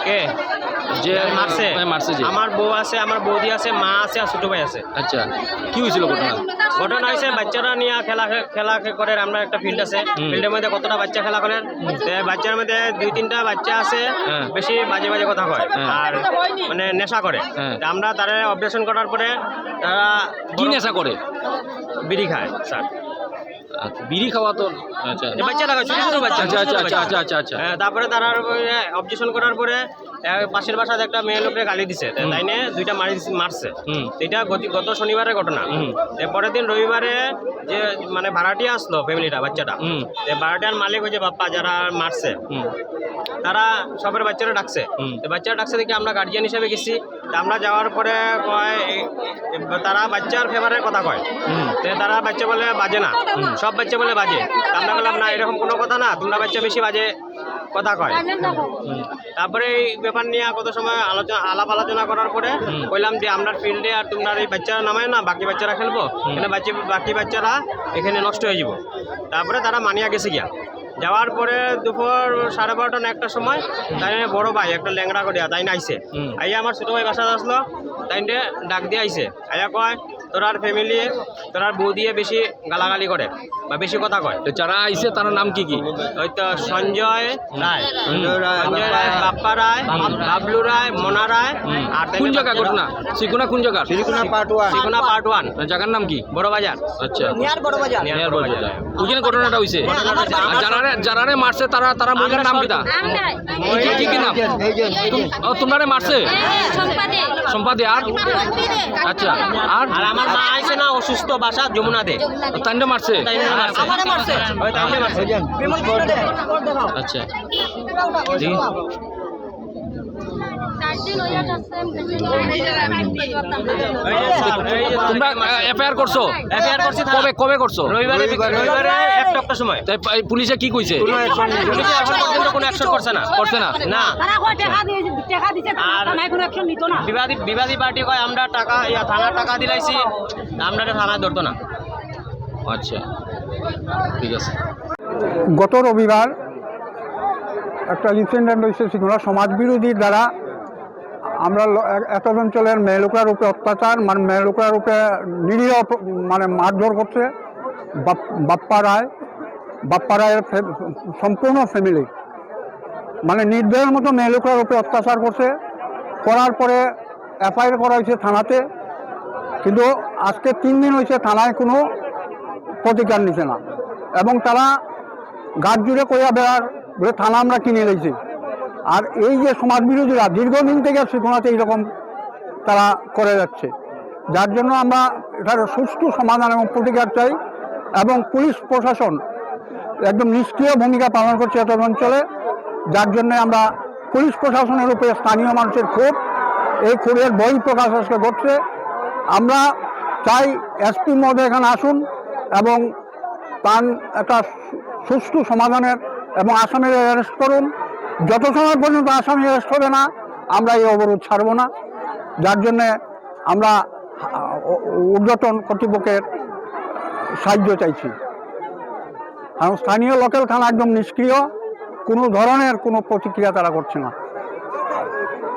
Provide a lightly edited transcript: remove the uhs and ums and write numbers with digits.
কে যে মারছে? মারছে যে আমার বউ আছে, আমার বৌদি আছে, মা আছে আর ছোট ভাই আছে। আচ্ছা, কি হয়েছিল ঘটনা? ঘটনা হয়েছে বাচ্চারা নিয়ে খেলা করে। আমরা একটা ফিল্ড আছে, ফিল্ডের মধ্যে কতটা বাচ্চা খেলা করেন, বাচ্চার মধ্যে 2-3টা বাচ্চা আছে বেশি বাজে বাজে কথা কয় আর মানে নেশা করে। আমরা তারা অপারেশন করার পরে তারা কি নেশা করে? বিড়ি খায় স্যার। বিড়ি খাওয়া তো আচ্ছা বাচ্চারা ছোট ছোট বাচ্চা। আচ্ছা আচ্ছা আচ্ছা আচ্ছা আচ্ছা আচ্ছা তারপরে তারা অবজেকশন করার পরে পাশের বাসায় একটা মেয়ে লোককে গালি দিছে, তাই নিয়ে 2টা মারছে। এটা গত শনিবারের ঘটনা। পরের দিন রবিবারে যে মানে ভাড়াটিয়া আসলো ফ্যামিলিটা, বাচ্চাটা ভাড়াটিয়ার মালিক ওই যে বাপ্পা যারা মারছে তারা সবের বাচ্চারা ডাকছে। বাচ্চারা ডাকছে দেখি আমরা গার্জিয়ান হিসেবে গেছি। আমরা যাওয়ার পরে কয় তারা বাচ্চার ফেভারের কথা কয়, তারা বাচ্চা বলে বাজে না, সব বাচ্চা বলে বাজে। আমরা বললাম না, এরকম কোনো কথা না, তোমরা বাচ্চা বেশি বাজে কথা কয়। তারপরে এই ব্যাপার নিয়ে কত সময় আলাপ আলোচনা করার পরে বললাম যে আমরা ফিল্ডে আর তোমরা এই বাচ্চারা নামায় না, বাকি বাচ্চারা খেলবো, এখানে বাকি বাচ্চারা এখানে নষ্ট হয়ে যাব। তারপরে তারা মানিয়া গেছে গিয়া। যাওয়ার পরে দুপুর 12:30 না 1টার সময় তাই বড় ভাই একটা ল্যাংড়া করিয়া তাই না আইসে। আইয়া আমার ছোটো ভাই বাসায় আসলো, তাই ডাক দিয়ে আইসে। আইয়া কয় তোরার ফ্যামিলি তোরার বউ দিয়ে বেশি গালাগালি করে বা বেশি কথা কয়। যারা আইসে তার নাম কি কি? ওই তো সঞ্জয় রায়, বাপ্পা রায়, বাবলু রায়, মোনা রায়। আর কোন জায়গা ঘটনা? সিকুনা কোন জায়গা? সিকুনা পার্ট 1 জায়গার নাম কি? বড় বাজার। আচ্ছা, নিয়ার বড় বাজার। ওইখানে ঘটনাটা হইছে। যারা মারছে তারা মহিলার নাম কিটা? কি কি নাম? তোমরা মারছে সম্পাদে আর আচ্ছা আর আমার মা আইছে না অসুস্থ বাসা যমুনা দে, তাইন্ডে মারছে। আচ্ছা তোমরা এফআইআর করছো? কবে করছো? রবিবারে 1টার সময়। তাই পুলিশে কি কইছে? কোনো অ্যাকশন করছে না না। বিবাদী পার্টি কয় আমরা টাকা থানার টাকা দিলাইছি, আমরা থানায় ধরতো না। আচ্ছা ঠিক আছে। গত রবিবার একটা ইনসিডেন্ট হয়েছে সেগুলো সমাজবিরোধীর দ্বারা আমরা এত অঞ্চলের মেয়ে লোকের উপরে অত্যাচার, মানে মেয়ে লোকের উপরে নিরীহ মানে মারধর করছে। বাপ্পা রায়ের সম্পূর্ণ ফ্যামিলি মানে নির্দয়ের মতো মেয়ে লোকের উপরে অত্যাচার করছে। করার পরে এফআইআর করা হয়েছে থানাতে, কিন্তু আজকে 3 দিন হয়েছে থানায় কোনো প্রতিকার নিছে না। এবং তারা গাছ জুড়ে কইয়া বেড়ার বলে থানা আমরা কিনে নিয়েছি। আর এই যে সমাজবিরোধীরা দীর্ঘদিন থেকে সেখানে এইরকম তারা করে যাচ্ছে, যার জন্য আমরা এটার সুষ্ঠু সমাধান এবং প্রতিকার চাই। এবং পুলিশ প্রশাসন একদম নিষ্ক্রিয় ভূমিকা পালন করছে এত অঞ্চলে, যার জন্য আমরা পুলিশ প্রশাসনের উপরে স্থানীয় মানুষের ক্ষোভ, এই ক্ষোভের বই প্রকাশ আজকে ঘটছে। আমরা চাই এসপি মহোদয় এখানে আসুন এবং তার একটা সুষ্ঠু সমাধানের এবং আসামির অ্যারেস্ট করুন। যত সময় পর্যন্ত আসামি অ্যারেস্ট হবে না আমরা এই অবরোধ ছাড়ব না, যার জন্যে আমরা ঊর্ধ্বতন কর্তৃপক্ষের সাহায্য চাইছি। কারণ স্থানীয় লোকাল থানা একদম নিষ্ক্রিয়, কোনো ধরনের কোনো প্রতিক্রিয়া তারা করছে না।